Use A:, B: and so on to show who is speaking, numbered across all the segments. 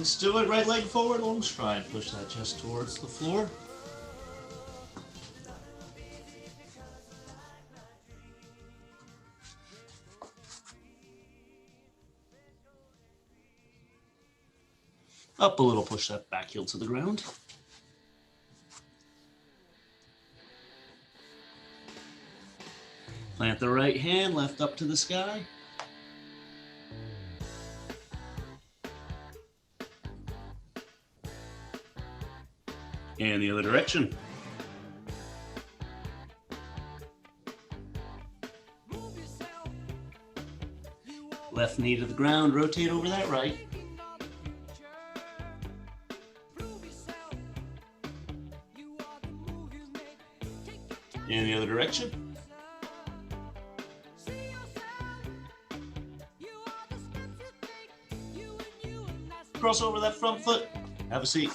A: Let's do it. Right leg forward, long stride. Push that chest towards the floor. Up a little, push that back heel to the ground. Plant the right hand, left up to the sky. And the other direction. Left knee to the ground, rotate over that right. And the other direction. Cross over that front foot. Have a seat.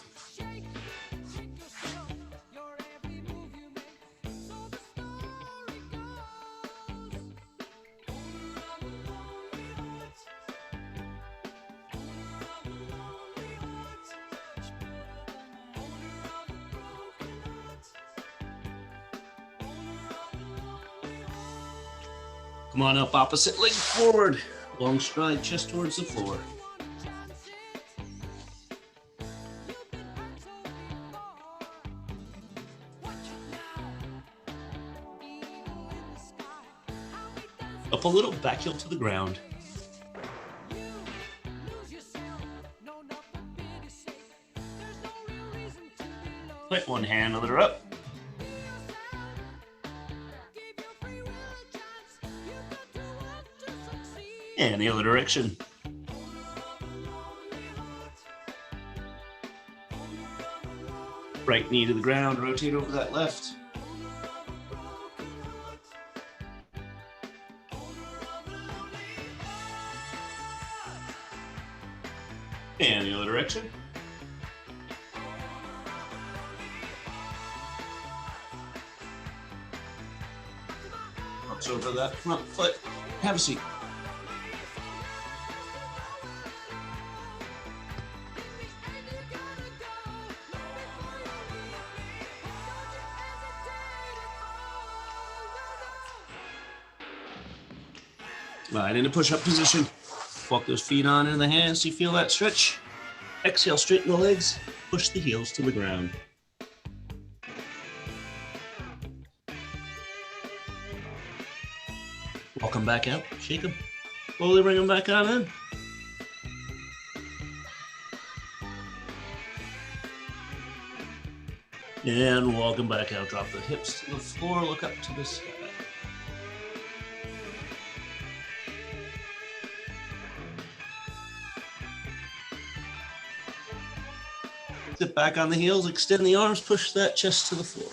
A: Come on up, opposite leg forward. Long stride, chest towards the floor. Up a little, back heel to the ground. Put one hand, other up. And the other direction. Right knee to the ground, rotate over that left. And the other direction. Cross over that front foot. Have a seat. Right into push-up position. Walk those feet on into the hands. Do you feel that stretch? Exhale, straighten the legs. Push the heels to the ground. Walk them back out. Shake them. Slowly bring them back on in. And walk them back out. Drop the hips to the floor. Look up to the sky. Sit back on the heels, extend the arms, push that chest to the floor.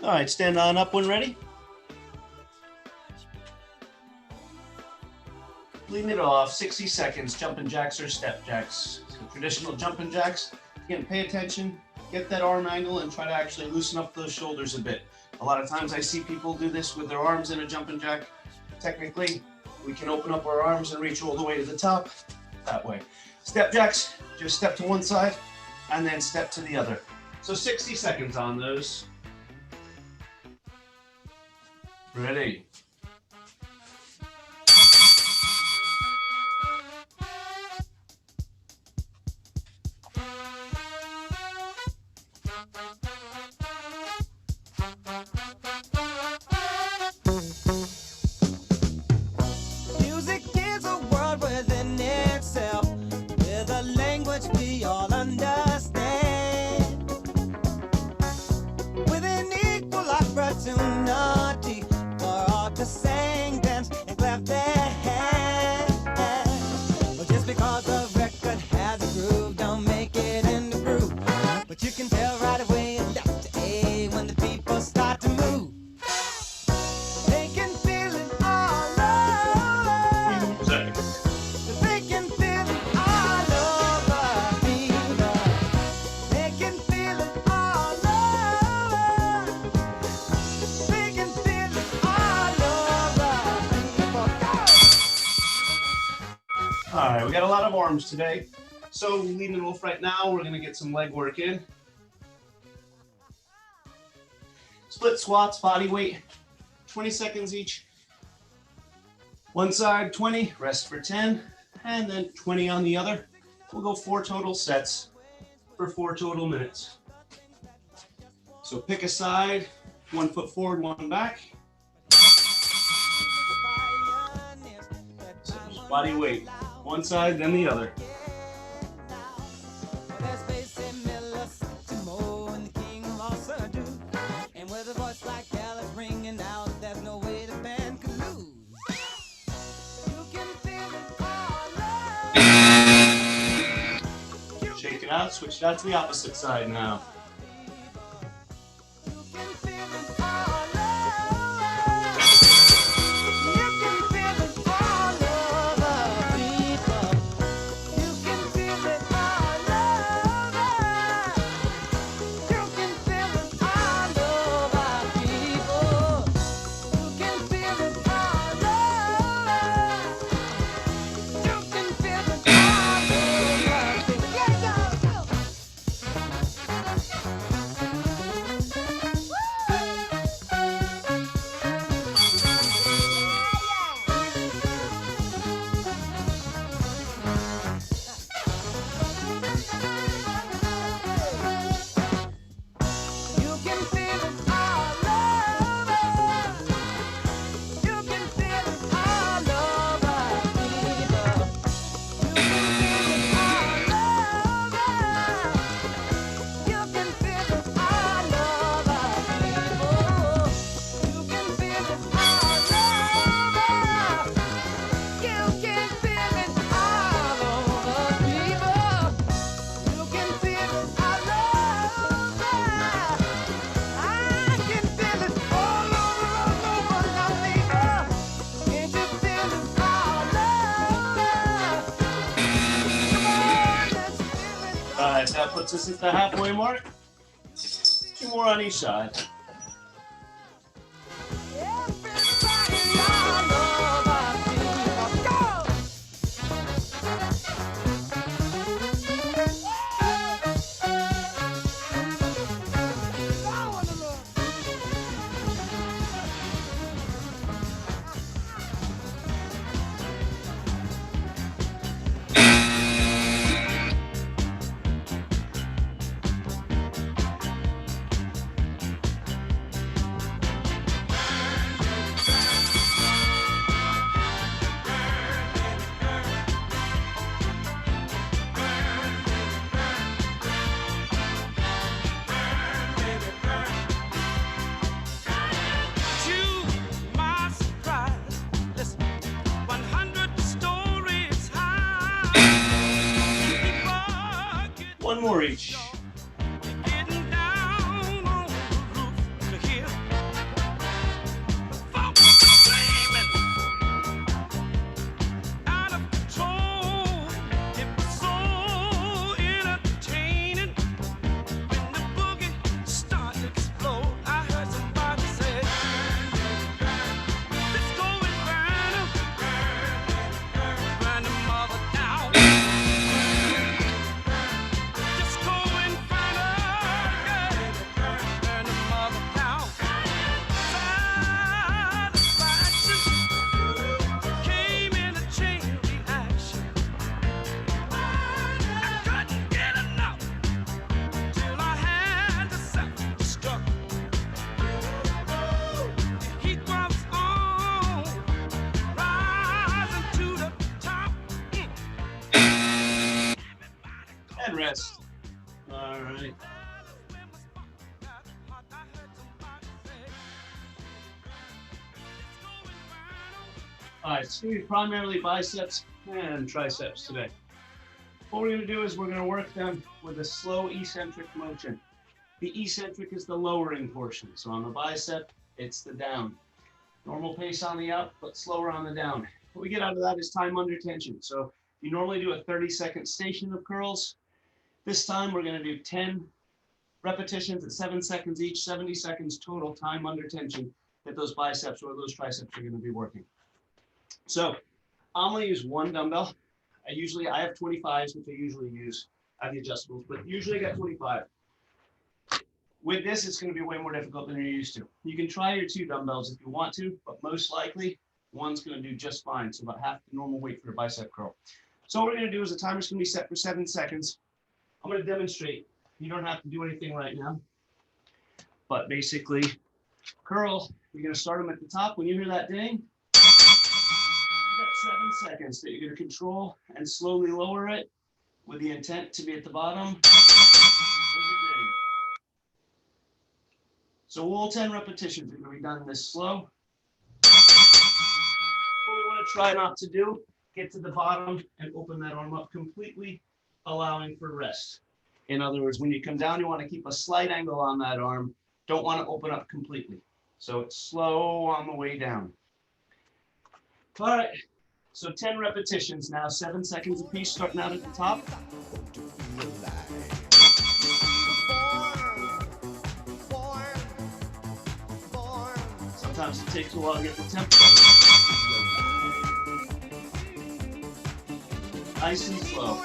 A: All right, stand on up when ready. Lean it off, 60 seconds, jumping jacks or step jacks. So traditional jumping jacks. Again, pay attention, get that arm angle, and try to actually loosen up those shoulders a bit. A lot of times I see people do this with their arms in a jumping jack. Technically, we can open up our arms and reach all the way to the top that way. Step jacks, just step to one side and then step to the other. So 60 seconds on those. Ready.
B: Music is a world within itself, with a language we all understand, with an equal opportunity for all to
A: arms today. So leading off right now, we're gonna get some leg work in. Split squats, body weight, 20 seconds each. One side, 20, rest for 10, and then 20 on the other. We'll go 4 total sets for 4 total minutes. So pick a side, 1 foot forward, 1 back. So just body weight, one side, then the other. Shake it out, switch it out to the opposite side now. That puts us at the halfway mark. 2 more on each side. One more each. And rest. All right. All right, so we primarily biceps and triceps today. What we're going to do is we're going to work them with a slow eccentric motion. The eccentric is the lowering portion. So on the bicep, it's the down. Normal pace on the up, but slower on the down. What we get out of that is time under tension. So you normally do a 30-second station of curls. This time we're going to do 10 repetitions at 7 seconds each, 70 seconds total time under tension that those biceps or those triceps are going to be working. So I'm going to use 1 dumbbell. I have 25s, which I usually use. I have the adjustables, but usually I got 25. With this, it's going to be way more difficult than you're used to. You can try your 2 dumbbells if you want to, but most likely one's going to do just fine. So about half the normal weight for a bicep curl. So what we're going to do is the timer's going to be set for 7 seconds. I'm going to demonstrate. You don't have to do anything right now, but basically curl. You're going to start them at the top. When you hear that ding, you got 7 seconds that you're going to control and slowly lower it with the intent to be at the bottom. So all 10 repetitions are going to be done this slow. What we want to try not to do, get to the bottom and open that arm up completely, allowing for rest. In other words, when you come down, you want to keep a slight angle on that arm. Don't want to open up completely. So it's slow on the way down. All right, so 10 repetitions now, 7 seconds apiece, starting out at the top. Sometimes it takes a while to get the tempo. Nice and slow.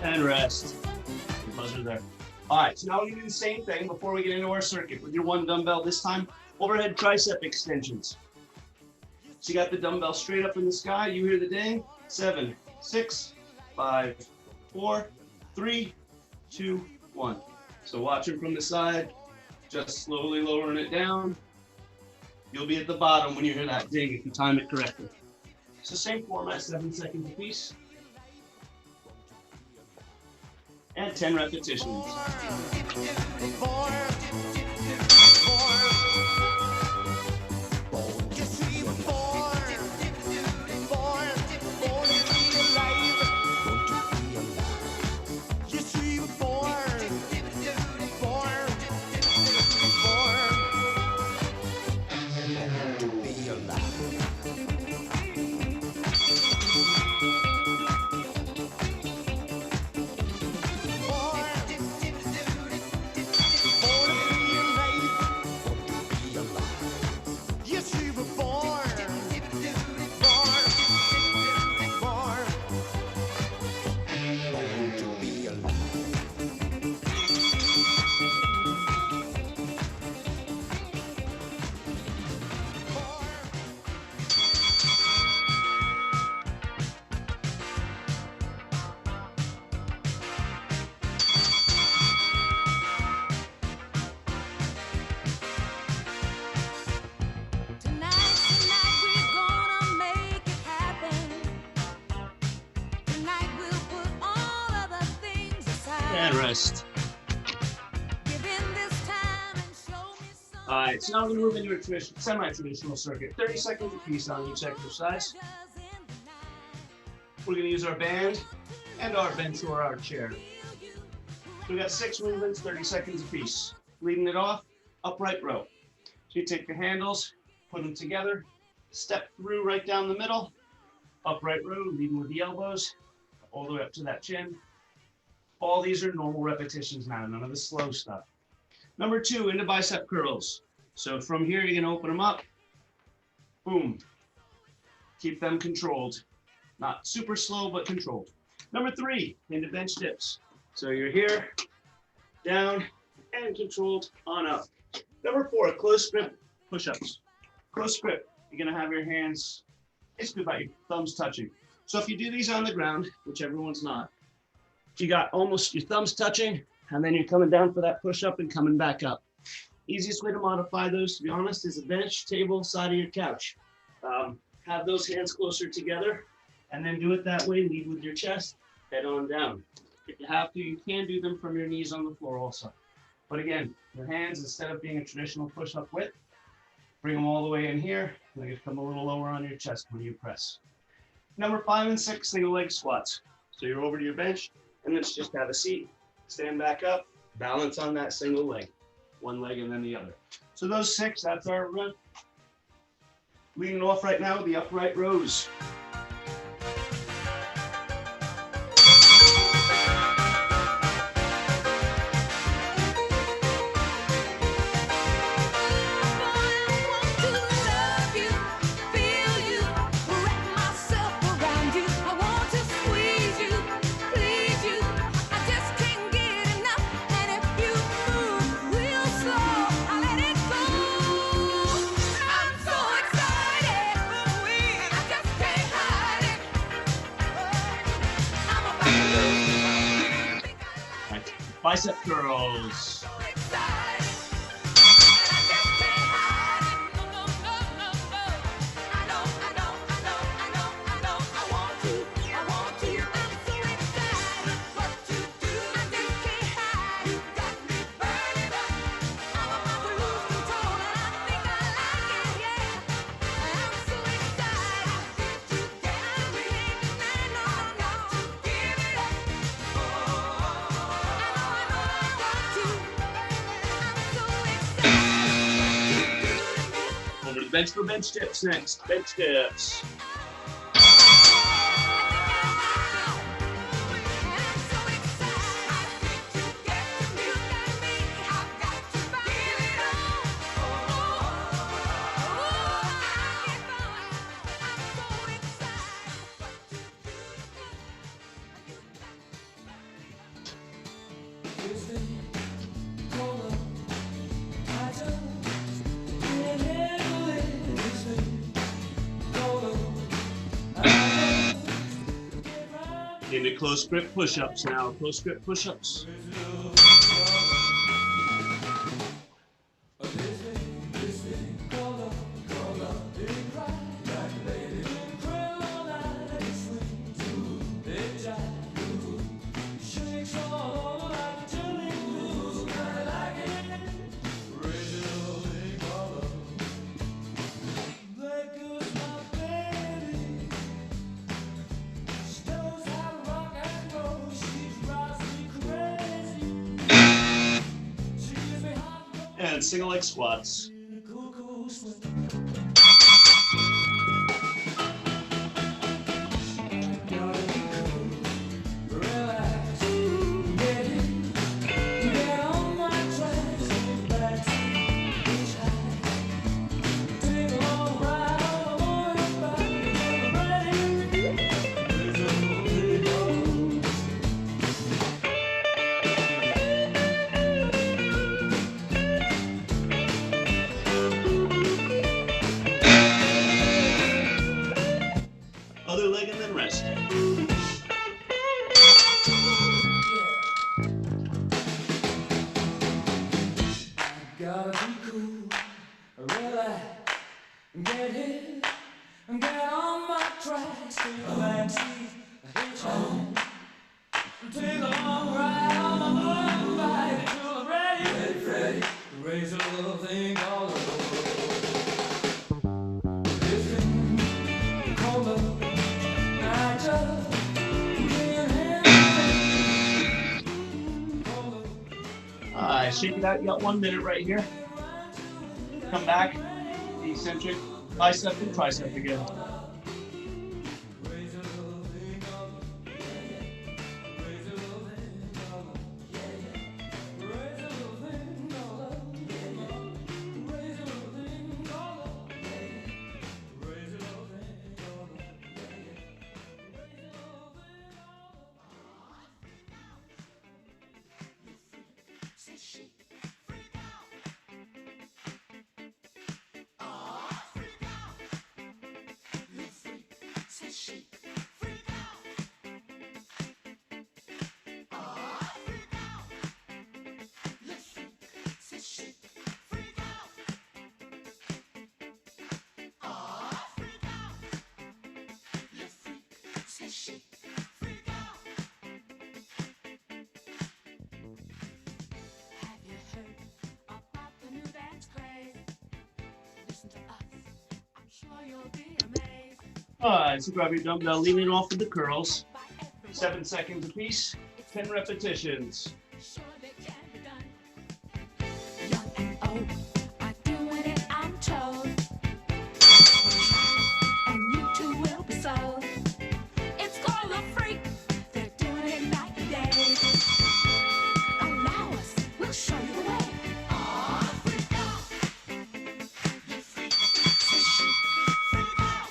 A: And rest. The buzzer there. All right, so now we're going to do the same thing before we get into our circuit with your 1 dumbbell, this time overhead tricep extensions. So you got the dumbbell straight up in the sky. You hear the ding. 7, 6, 5, 4, 3, 2, 1. So watching from the side, just slowly lowering it down. You'll be at the bottom when you hear that ding if you time it correctly. So same format, 7 seconds apiece. And 10 repetitions. And rest. All right, so now we're going to move into a semi-traditional circuit. 30 seconds apiece on each exercise. We're going to use our band and our bench or our chair. So we got 6 movements, 30 seconds apiece. Leading it off, upright row. So you take the handles, put them together, step through right down the middle, upright row, leading with the elbows, all the way up to that chin. All these are normal repetitions now, none of the slow stuff. Number 2, into bicep curls. So from here, you're gonna open them up, boom. Keep them controlled. Not super slow, but controlled. Number 3, into bench dips. So you're here, down, and controlled on up. Number 4, close grip push-ups. Close grip, you're gonna have your hands basically about your thumbs touching. So if you do these on the ground, which everyone's not, You got almost your thumbs touching, and then you're coming down for that push-up and coming back up. Easiest way to modify those, to be honest, is a bench, table, side of your couch. Have those hands closer together, and then do it that way. Lead with your chest, head on down. If you have to, you can do them from your knees on the floor also. But again, your hands, instead of being a traditional push-up width, bring them all the way in here, and they come a little lower on your chest when you press. Number 5 and 6, single leg squats. So you're over to your bench, and let's just have a seat, stand back up, balance on that single leg, one leg and then the other. So those 6, that's our run. Leading off right now with the upright rows. Bicep curls. Bench for bench dips next. Bench dips. Into close grip push-ups now. Close grip push-ups. And single leg squats. Other leg and then rest.
B: Gotta be cool, relax, get hit, get on my tracks, take a backseat, hitchhike, take a long ride on my motorbike until I'm ready, raise a little thing called a
A: shake it out. You got 1 minute right here. Come back, eccentric, bicep and tricep again. All right, so grab your dumbbell, lean it off of the curls. 7 seconds apiece, 10 repetitions.
B: Young and old are doing it, I'm told. And you too will be sold. It's called a freak. They're doing it night and day. Allow us, we'll show you the way. Oh, freak out. You freak. Say she. Freak out.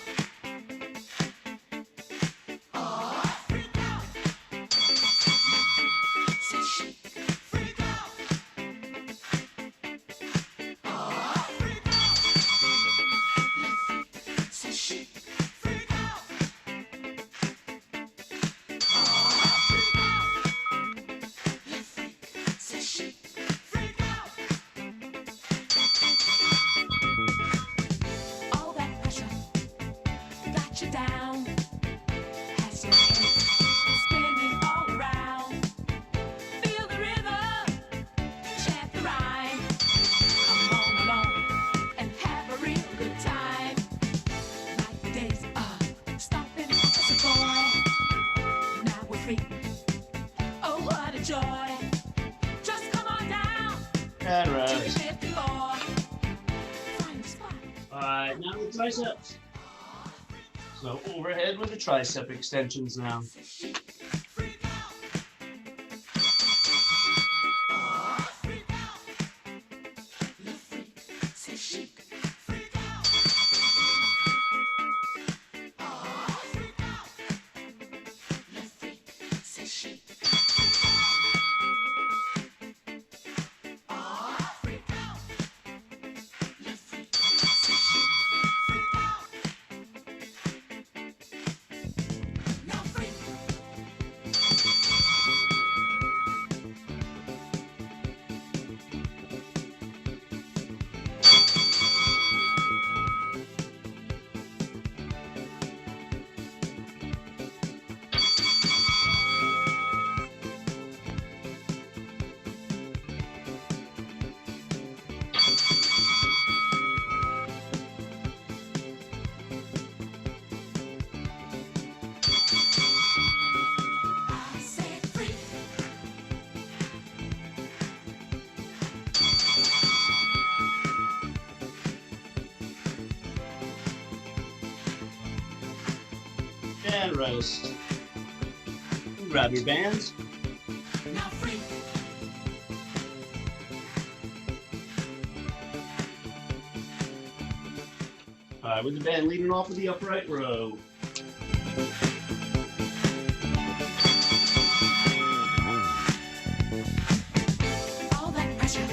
B: Oh, freak out. Say she. Freak out. Oh, freak out. Say she. Freak out. Say she. Freak out. All that pressure got you down. Has your head spinning all around. Feel the rhythm, chant the rhyme. Come on along and have a real good time. Like the days of stomping as a boy. Now we're free. Oh, what a joy. Just come on down
A: And
B: to the
A: rest.
B: 50 floor. Find a spot.
A: All right, now the triceps. So overhead with the tricep extensions now.
B: Freak out. Oh, freak out. Le freak, c'est chic. Freak out. Oh, freak out. Le freak, c'est chic. Oh, freak out. Le freak, c'est chic. Freak out. Now freak. I said freak.
A: And rest. Grab your bands.
B: Now freak.
A: All right, with the band leading off of the upright row.
B: All that pressure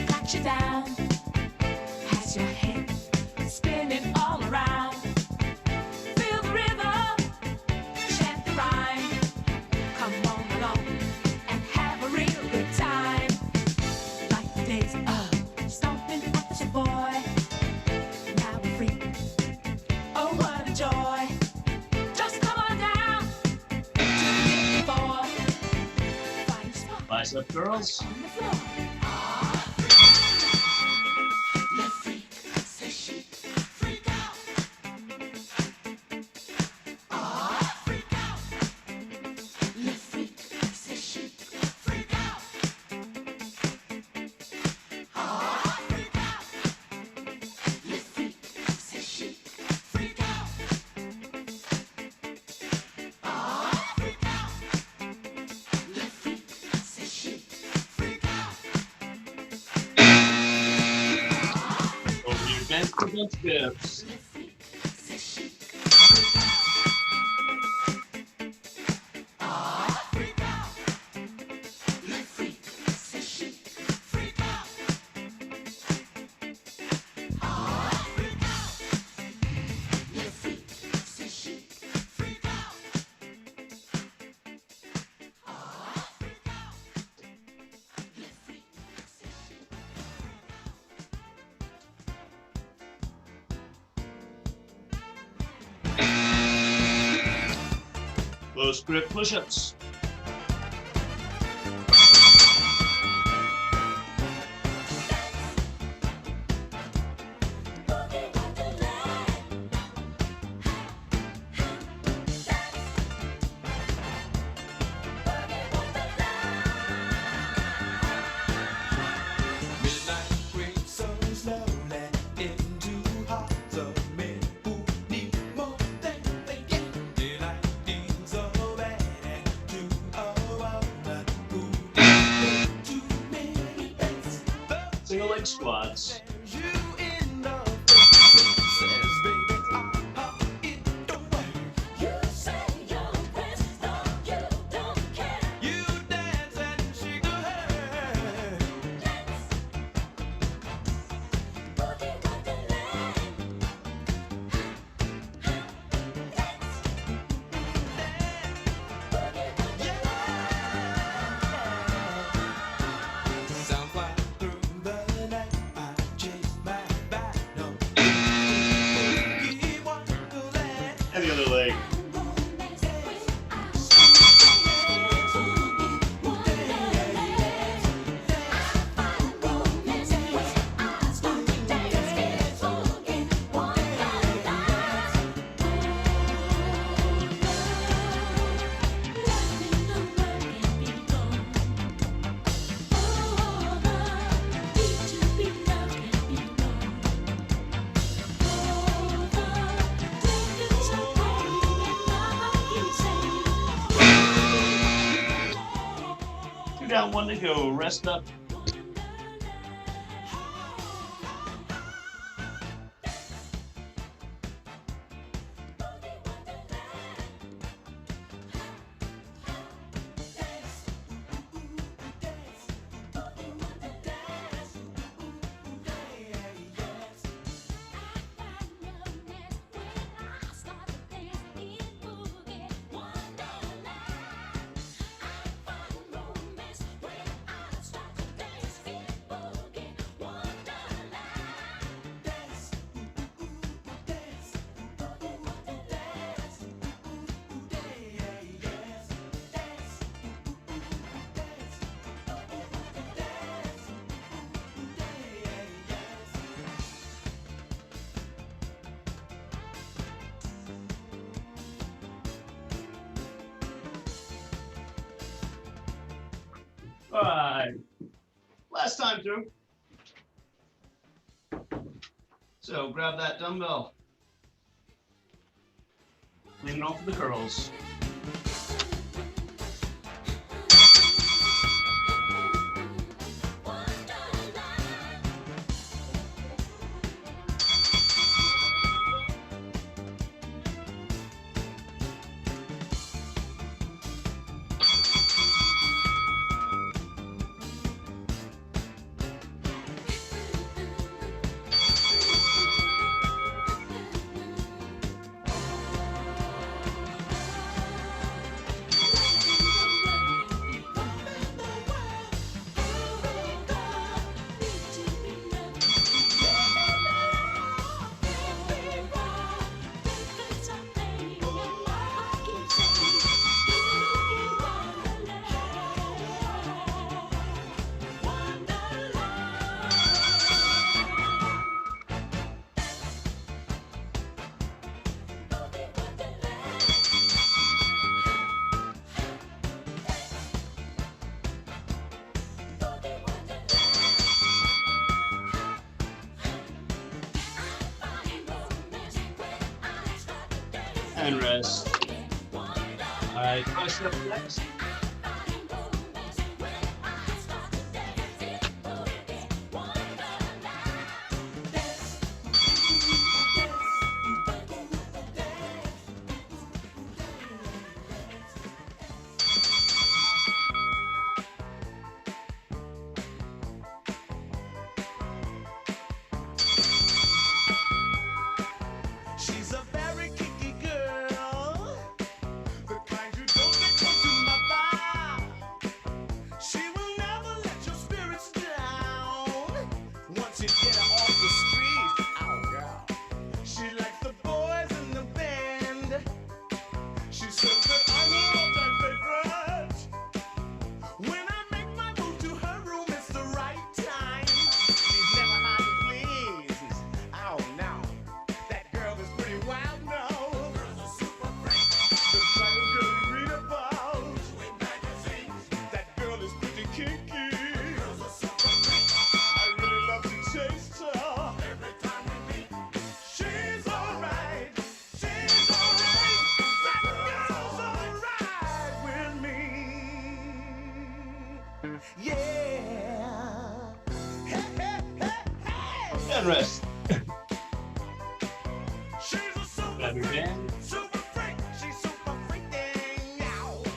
B: got you down. Has your head spinning all around. Feel the rhythm, chant the rhyme. Come on along and have a real good time. Like the days of stomping up as a boy. Now we're free. Oh, what a joy. Just come on down to the 54. Find a spot.
A: Bicep curls.
B: On the floor. Le freak, c'est chic. Freak out. Oh, freak out. Le freak, c'est chic. Freak out. Oh, freak out. Le freak, c'est chic. Freak out. Oh, freak out. Le freak, c'est chic. Freak out.
A: Over your bench to bench dips.
B: Le freak, c'est chic. Oh, freak out. Le freak, c'est chic. Freak out. Oh, freak out. Le freak, c'est chic. Freak out. Oh, freak out. Le freak, c'est chic.
A: Close grip push-ups. leg squats. And the other leg. Two down, one to go. Rest up. All right. Last time through. So grab that dumbbell. Lean it off the curls. And rest. All right, tricep flex.
C: She's a very kinky girl, the kind you don't let come to my bar. She will never let your spirits down. Once you get her off the street, oh girl. She likes the boys in the band. She says that I'm her all-time favorite. When I make my move to her room, it's the right time. She's never hard to please. Oh no. Wild now. Girls are super freak. The kind of girl you read about in magazines. That girl is pretty kinky. Girls are super freak. I really love to taste her. Every time we meet, she's alright. She's alright. That girl's alright with me. Yeah. Hey, hey, hey.
A: And rest.
C: She's a super
A: Grab your
C: freak,
A: band.
C: super freak. She's super freaking out.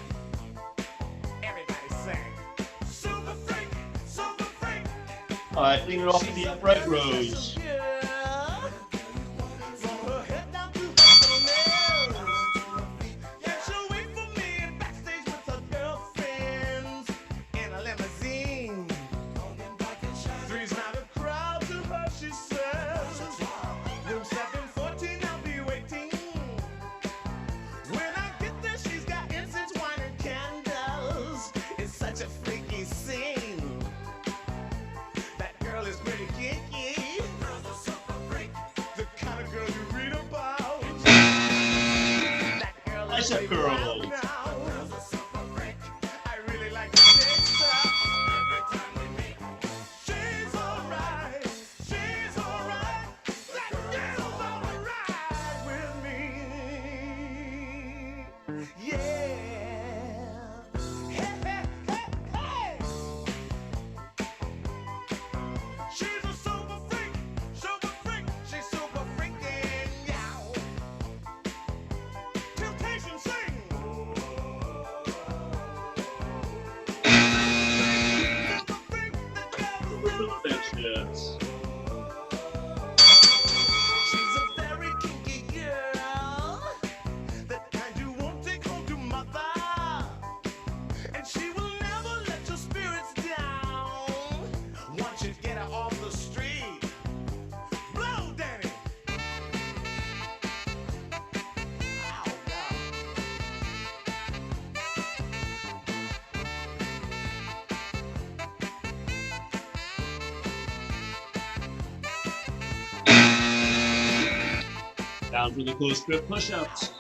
C: Everybody sing. Super freak, super freak.
A: All right, lean it off of
C: She's
A: the
C: a
A: upright
C: very
A: rows.
C: special girl. From her head down to her toenails. Yeah, she'll wait for me backstage with her girlfriends in a limousine. Three's not a crowd to her, she says. Room 714, I'll be waiting. When I get there, she's got incense, wine, and candles. It's such a freaky scene. That girl is pretty kinky. The kind of girl you read about. That girl is
A: Bicep
C: way
A: curls.
C: wild now. I really like the taste of. She's alright. She's alright. That girl's alright with me. Yeah. Hey, hey, hey, hey. She's a super freak, she's super freaking yow. Temptation sing. Super freak, the devil's
A: Yes.
C: She's a very kinky girl, the kind you won't take home to mother. And she will never let your spirits down. Once you get her off the street, blow, Danny. Ow, God.
A: Down for the close grip push-ups.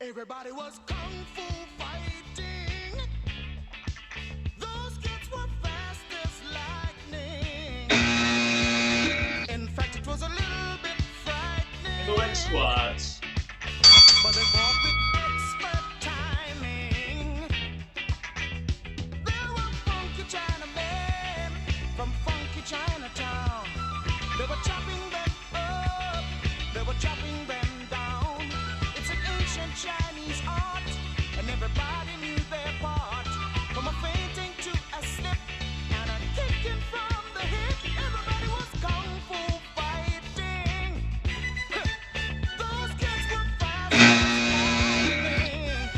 C: Everybody was kung fu fighting. Those kids were fast as lightning. In fact, it was a little bit frightening.
A: The leg squats.
C: But they fought with expert timing. There were funky Chinamen from funky Chinatown. They were chopping them up, they were chopping them down. It's an ancient Chinese art, and everybody knew their part. From a fainting to a slip, and a kicking from the hip. Everybody was kung fu fighting. Those kids were fast as lightning.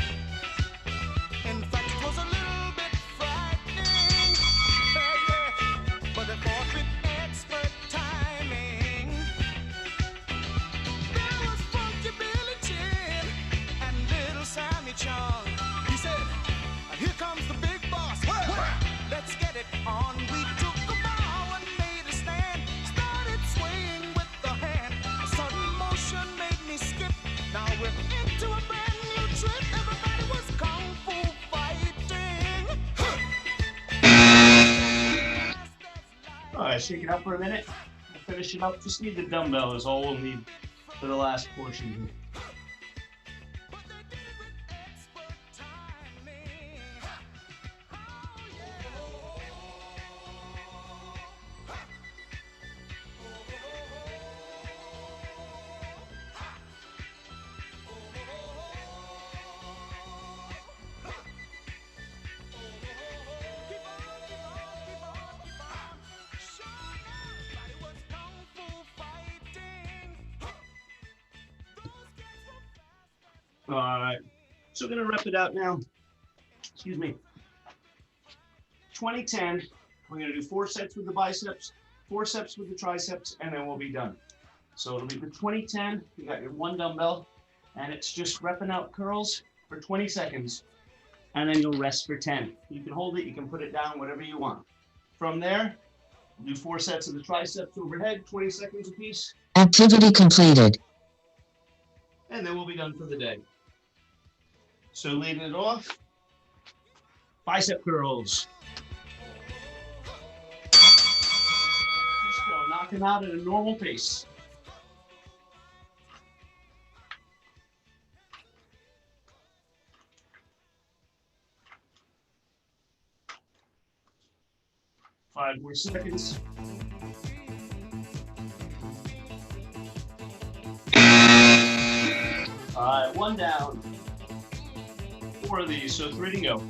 C: In fact, it was a little bit frightening. Yeah. But they fought with expert timing. There was Funky Billy Chin and Little Sammy Chung. He said, "Here comes the big boss. Let's get it on." We took a bow and made a stand. Started swaying with the hand. A sudden motion made me skip. Now we're into a brand new trip. Everybody was kung fu fighting.
A: All right, shake it up for a minute. We'll finish it up. Just need the dumbbell is all we'll need for the last portion here.
C: But they did it with expert timing. Oh,
A: All right, so we're gonna rep it out now. Excuse me. 20-10. We're gonna do 4 sets with the biceps, 4 sets with the triceps, and then we'll be done. So it'll be the 20-10. You got your 1 dumbbell, and it's just repping out curls for 20 seconds, and then you'll rest for 10. You can hold it, you can put it down, whatever you want. From there, we'll do 4 sets of the triceps overhead, 20 seconds apiece,
D: Activity completed.
A: and then we'll be done for the day. So leading it off, bicep curls. Just go, knocking out at a normal pace. Five more seconds. All right, one down. 4 of these, so 3 to go.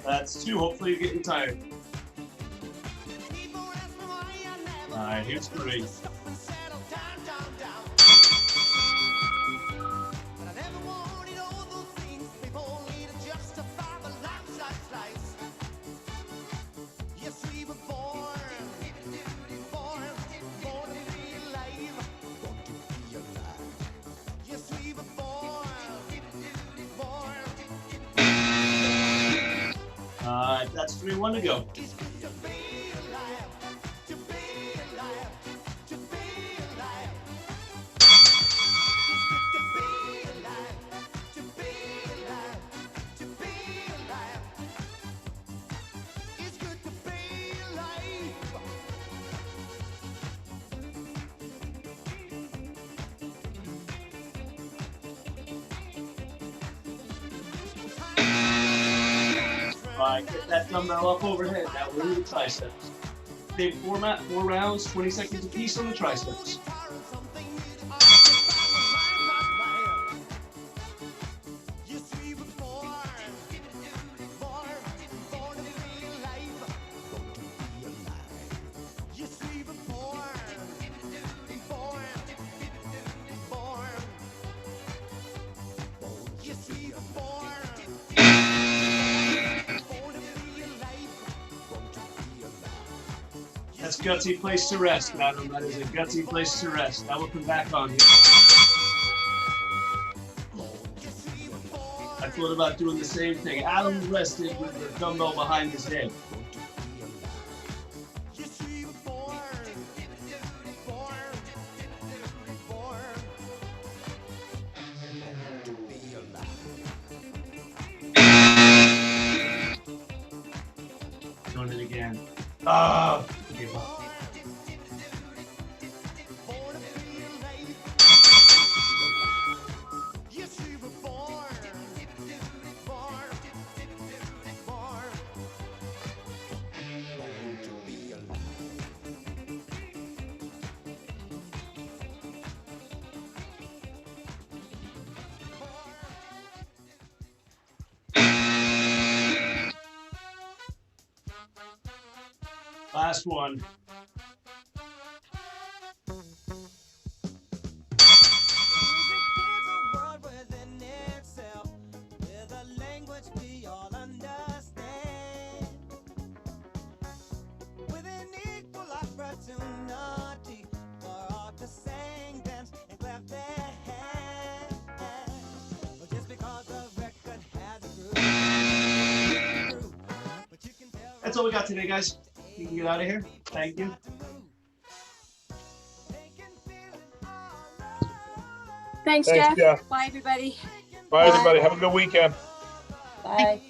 A: That's 2. Hopefully you're getting tired. All right, here's 3. That's 3-1 to go. All right, get that dumbbell up overhead. Now we're in the triceps. Same format, 4 rounds, 20 seconds apiece on the triceps. That's a gutsy place to rest, Adam. That is a gutsy place to rest. Now we'll come back on here. I thought about doing the same thing. Adam rested with the dumbbell behind his head. Doing it again. Ah! Give up. Last one. That's all we got today, guys. You can get out of here. Thank you.
D: Thanks,
E: Thanks,
D: Jeff.
E: Jeff.
D: Bye, everybody.
E: Bye, everybody. Have a good weekend.
D: Bye.